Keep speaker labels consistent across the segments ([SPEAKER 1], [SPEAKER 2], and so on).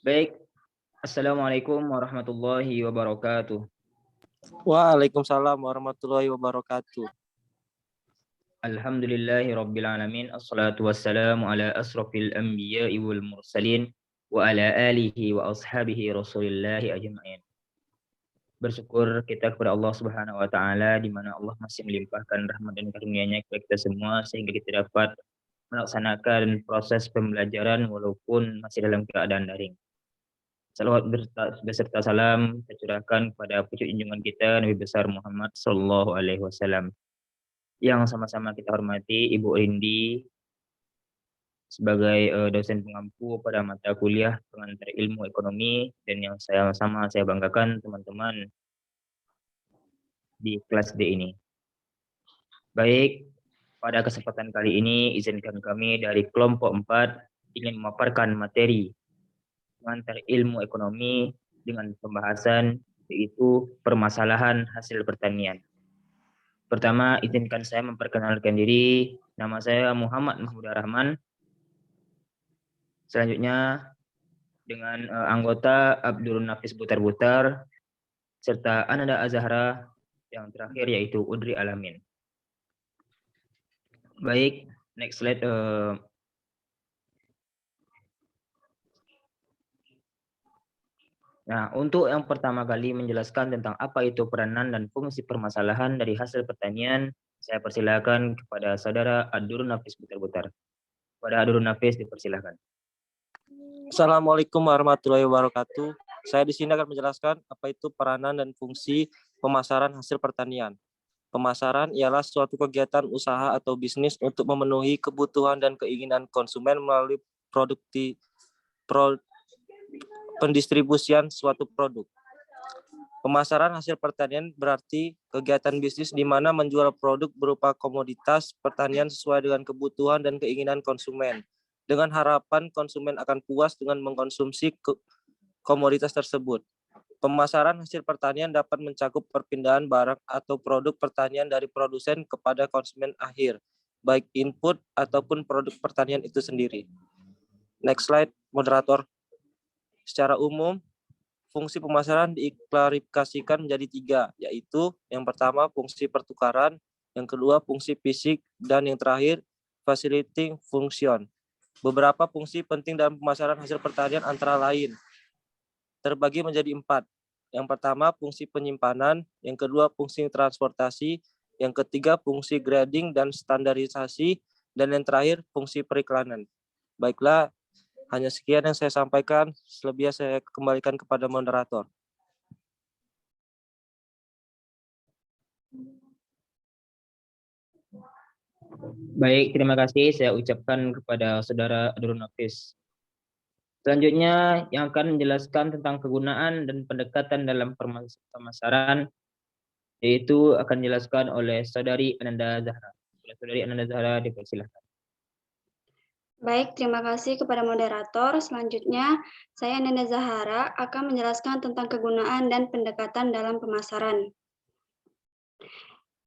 [SPEAKER 1] Baik, Assalamualaikum warahmatullahi wabarakatuh.
[SPEAKER 2] Waalaikumsalam warahmatullahi wabarakatuh.
[SPEAKER 1] Alhamdulillahi rabbil alamin. Assalatu wassalamu ala asrafil anbiya'i wal mursalin wa ala alihi wa ashabihi rasulillahi ajma'in. Bersyukur kita kepada Allah Subhanahu wa taala di mana Allah masih melimpahkan rahmat dan karunia-Nya kepada kita semua sehingga kita dapat melaksanakan proses pembelajaran walaupun masih dalam keadaan daring. Salawat beserta salam kita curahkan kepada pucuk junjungan kita Nabi besar Muhammad sallallahu alaihi wasallam. Yang sama-sama kita hormati Ibu Rindi sebagai dosen pengampu pada mata kuliah pengantar ilmu ekonomi, dan yang saya banggakan teman-teman di kelas D ini. Baik, pada kesempatan kali ini izinkan kami dari kelompok 4 ingin memaparkan materi pengantar ilmu ekonomi dengan pembahasan yaitu permasalahan hasil pertanian. Pertama, izinkan saya memperkenalkan diri. Nama saya Muhammad Mahmud Rahman. Selanjutnya dengan anggota Abdul Nafis Butar-Butar serta Ananda Azahra, yang terakhir yaitu Udri Alamin. Baik, next slide. Nah, untuk yang pertama kali menjelaskan tentang apa itu peranan dan fungsi permasalahan dari hasil pertanian, saya persilakan kepada saudara Abdul Nafis Butar-Butar. Kepada Abdul Nafis dipersilakan.
[SPEAKER 2] Assalamualaikum warahmatullahi wabarakatuh. Saya di sini akan menjelaskan apa itu peranan dan fungsi pemasaran hasil pertanian. Pemasaran ialah suatu kegiatan usaha atau bisnis untuk memenuhi kebutuhan dan keinginan konsumen melalui pendistribusian suatu produk. Pemasaran hasil pertanian berarti kegiatan bisnis di mana menjual produk berupa komoditas pertanian sesuai dengan kebutuhan dan keinginan konsumen, dengan harapan konsumen akan puas dengan mengkonsumsi komoditas tersebut. Pemasaran hasil pertanian dapat mencakup perpindahan barang atau produk pertanian dari produsen kepada konsumen akhir, baik input ataupun produk pertanian itu sendiri. Next slide, moderator. Secara umum, fungsi pemasaran diklarifikasikan menjadi 3, yaitu yang pertama fungsi pertukaran, yang kedua fungsi fisik, dan yang terakhir facilitating function. Beberapa fungsi penting dalam pemasaran hasil pertanian antara lain terbagi menjadi 4. Yang pertama fungsi penyimpanan, yang kedua fungsi transportasi, yang ketiga fungsi grading dan standarisasi, dan yang terakhir fungsi periklanan. Baiklah, hanya sekian yang saya sampaikan, selebihnya saya kembalikan kepada moderator.
[SPEAKER 1] Baik, terima kasih saya ucapkan kepada saudara Abdul Nafis. Selanjutnya yang akan menjelaskan tentang kegunaan dan pendekatan dalam pemasaran, yaitu akan dijelaskan oleh saudari Ananda Zahra. Saudari Ananda Zahra dipersilakan.
[SPEAKER 3] Baik, terima kasih kepada moderator. Selanjutnya, saya Ananda Zahara akan menjelaskan tentang kegunaan dan pendekatan dalam pemasaran.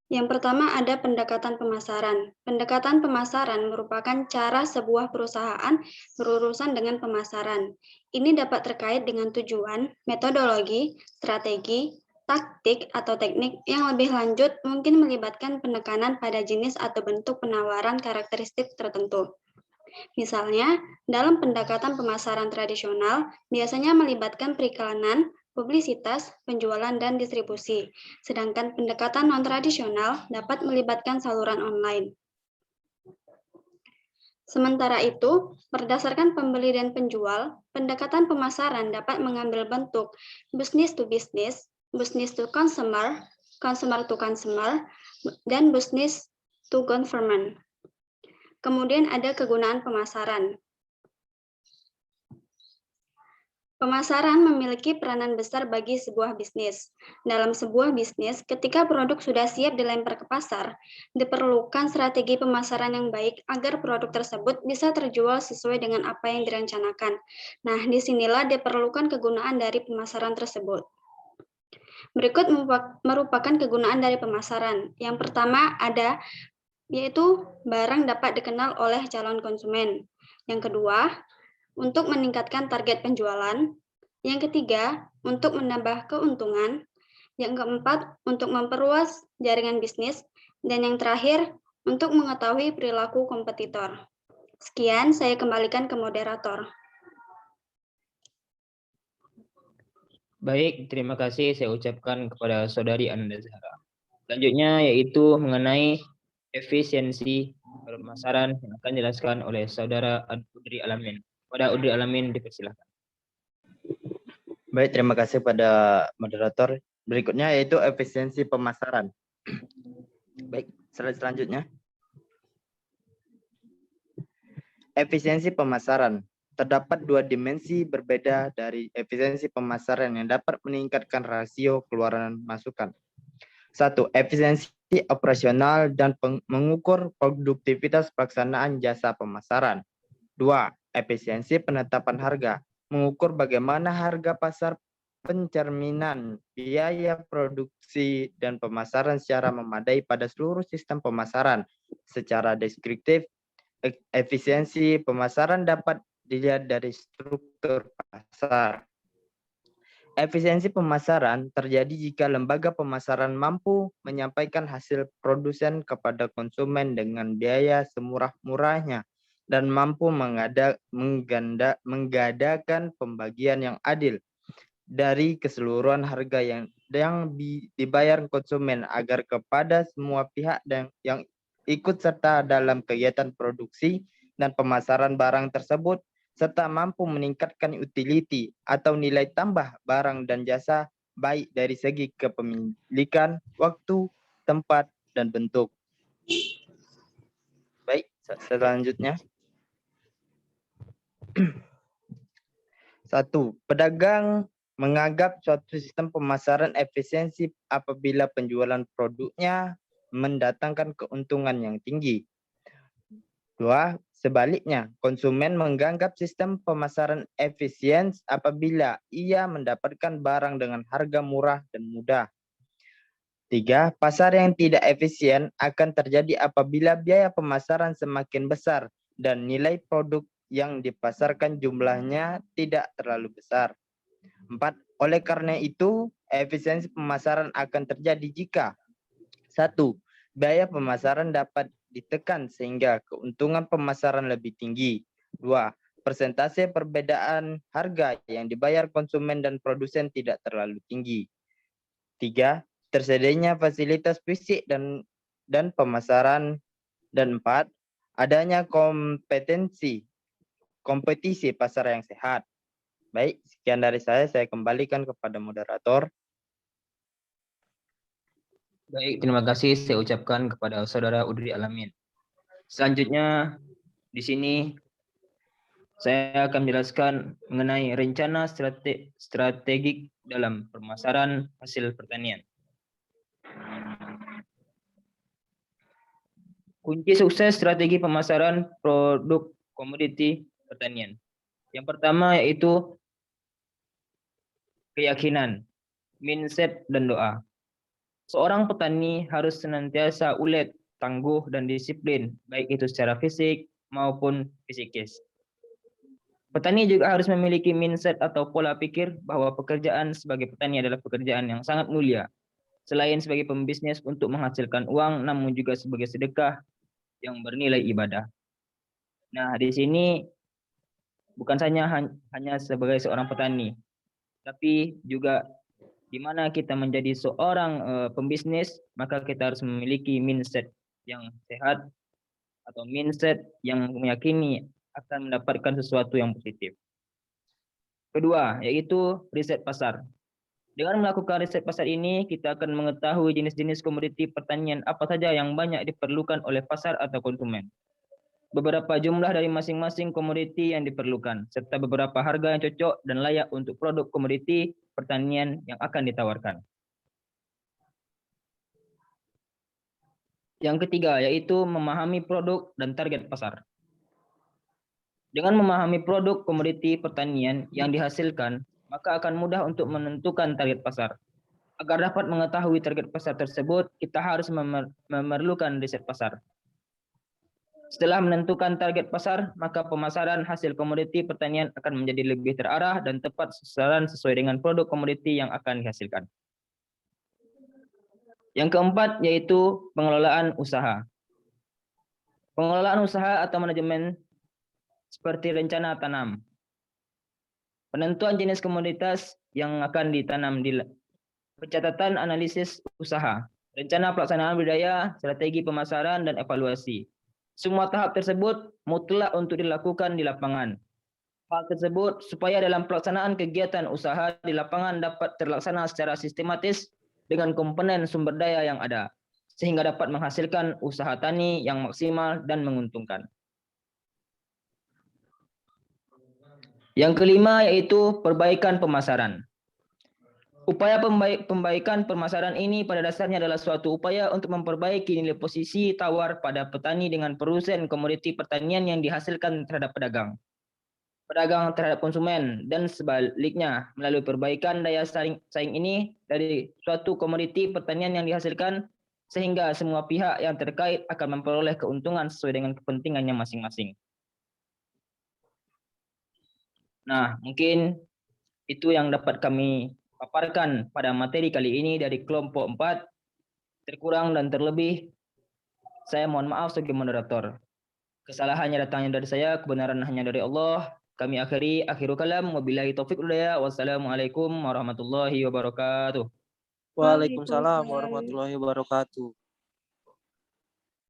[SPEAKER 3] Yang pertama ada pendekatan pemasaran. Pendekatan pemasaran merupakan cara sebuah perusahaan berurusan dengan pemasaran. Ini dapat terkait dengan tujuan, metodologi, strategi, taktik atau teknik yang lebih lanjut mungkin melibatkan penekanan pada jenis atau bentuk penawaran karakteristik tertentu. Misalnya, dalam pendekatan pemasaran tradisional, biasanya melibatkan periklanan, publisitas, penjualan, dan distribusi. Sedangkan pendekatan non-tradisional dapat melibatkan saluran online. Sementara itu, berdasarkan pembeli dan penjual, pendekatan pemasaran dapat mengambil bentuk business to business, business to consumer, consumer to consumer, dan business to government. Kemudian ada kegunaan pemasaran. Pemasaran memiliki peranan besar bagi sebuah bisnis. Dalam sebuah bisnis, ketika produk sudah siap dilempar ke pasar, diperlukan strategi pemasaran yang baik agar produk tersebut bisa terjual sesuai dengan apa yang direncanakan. Nah, disinilah diperlukan kegunaan dari pemasaran tersebut. Berikut merupakan kegunaan dari pemasaran. Yang pertama ada yaitu barang dapat dikenal oleh calon konsumen. Yang kedua, untuk meningkatkan target penjualan. Yang ketiga, untuk menambah keuntungan. Yang keempat, untuk memperluas jaringan bisnis. Dan yang terakhir, untuk mengetahui perilaku kompetitor. Sekian, saya kembalikan ke moderator.
[SPEAKER 1] Baik, terima kasih saya ucapkan kepada Saudari Ananda Zahra. Selanjutnya yaitu mengenai efisiensi pemasaran yang akan dijelaskan oleh Saudara Udri Alamin. Pada Udri Alamin dipersilakan.
[SPEAKER 4] Baik, terima kasih pada moderator. Berikutnya yaitu efisiensi pemasaran. Baik, slide selanjutnya. Efisiensi pemasaran. Terdapat dua dimensi berbeda dari efisiensi pemasaran yang dapat meningkatkan rasio keluaran masukan. Satu, efisiensi operasional dan mengukur produktivitas pelaksanaan jasa pemasaran. Dua, efisiensi penetapan harga, mengukur bagaimana harga pasar, pencerminan biaya produksi dan pemasaran secara memadai pada seluruh sistem pemasaran. Secara deskriptif, efisiensi pemasaran dapat dilihat dari struktur pasar. Efisiensi pemasaran terjadi jika lembaga pemasaran mampu menyampaikan hasil produsen kepada konsumen dengan biaya semurah-murahnya dan mampu mengadakan pembagian yang adil dari keseluruhan harga yang dibayar konsumen agar kepada semua pihak yang ikut serta dalam kegiatan produksi dan pemasaran barang tersebut, serta mampu meningkatkan utility atau nilai tambah barang dan jasa baik dari segi kepemilikan, waktu, tempat, dan bentuk. Baik, selanjutnya. 1. Pedagang menganggap suatu sistem pemasaran efisiensi apabila penjualan produknya mendatangkan keuntungan yang tinggi. 2. Sebaliknya, konsumen menganggap sistem pemasaran efisien apabila ia mendapatkan barang dengan harga murah dan mudah. 3. Pasar yang tidak efisien akan terjadi apabila biaya pemasaran semakin besar dan nilai produk yang dipasarkan jumlahnya tidak terlalu besar. 4. Oleh karena itu, efisiensi pemasaran akan terjadi jika 1. Biaya pemasaran dapat ditekan sehingga keuntungan pemasaran lebih tinggi. 2. Persentase perbedaan harga yang dibayar konsumen dan produsen tidak terlalu tinggi. 3. Tersedianya fasilitas fisik dan pemasaran. Dan 4. Adanya kompetisi pasar yang sehat. Baik, sekian dari saya kembalikan kepada moderator.
[SPEAKER 1] Baik, terima kasih saya ucapkan kepada Saudara Udri Alamin. Selanjutnya di sini saya akan menjelaskan mengenai rencana strategik dalam pemasaran hasil pertanian. Kunci sukses strategi pemasaran produk komoditi pertanian. Yang pertama yaitu keyakinan, mindset, dan doa. Seorang petani harus senantiasa ulet, tangguh, dan disiplin, baik itu secara fisik maupun psikis. Petani juga harus memiliki mindset atau pola pikir bahwa pekerjaan sebagai petani adalah pekerjaan yang sangat mulia. Selain sebagai pembisnis untuk menghasilkan uang, namun juga sebagai sedekah yang bernilai ibadah. Nah, di sini bukan hanya sebagai seorang petani, tapi juga di mana kita menjadi seorang pembisnis, maka kita harus memiliki mindset yang sehat atau mindset yang meyakini akan mendapatkan sesuatu yang positif. Kedua, yaitu riset pasar. Dengan melakukan riset pasar ini, kita akan mengetahui jenis-jenis komoditi pertanian apa saja yang banyak diperlukan oleh pasar atau konsumen. Beberapa jumlah dari masing-masing komoditi yang diperlukan, serta beberapa harga yang cocok dan layak untuk produk komoditi pertanian yang akan ditawarkan. Yang ketiga, yaitu memahami produk dan target pasar. Dengan memahami produk komoditi pertanian yang dihasilkan, maka akan mudah untuk menentukan target pasar. Agar dapat mengetahui target pasar tersebut, kita harus memerlukan riset pasar. Setelah menentukan target pasar, maka pemasaran hasil komoditi pertanian akan menjadi lebih terarah dan tepat sasaran sesuai dengan produk komoditi yang akan dihasilkan. Yang keempat yaitu pengelolaan usaha. Pengelolaan usaha atau manajemen seperti rencana tanam. Penentuan jenis komoditas yang akan ditanam, pencatatan analisis usaha, rencana pelaksanaan budidaya, strategi pemasaran, dan evaluasi. Semua tahap tersebut mutlak untuk dilakukan di lapangan. Hal tersebut supaya dalam pelaksanaan kegiatan usaha di lapangan dapat terlaksana secara sistematis dengan komponen sumber daya yang ada, sehingga dapat menghasilkan usaha tani yang maksimal dan menguntungkan. Yang kelima yaitu perbaikan pemasaran. Upaya pembaikan pemasaran ini pada dasarnya adalah suatu upaya untuk memperbaiki nilai posisi tawar pada petani dengan produsen komoditi pertanian yang dihasilkan terhadap pedagang terhadap konsumen, dan sebaliknya melalui perbaikan daya saing ini dari suatu komoditi pertanian yang dihasilkan sehingga semua pihak yang terkait akan memperoleh keuntungan sesuai dengan kepentingannya masing-masing. Nah, mungkin itu yang dapat kami paparkan pada materi kali ini dari kelompok 4. Terkurang dan terlebih, saya mohon maaf sebagai moderator. Kesalahannya datangnya dari saya, kebenaran hanya dari Allah. Kami akhiri akhiru kalam, wabillahi taufiq hidayah. Wassalamualaikum warahmatullahi wabarakatuh.
[SPEAKER 2] Waalaikumsalam warahmatullahi wabarakatuh.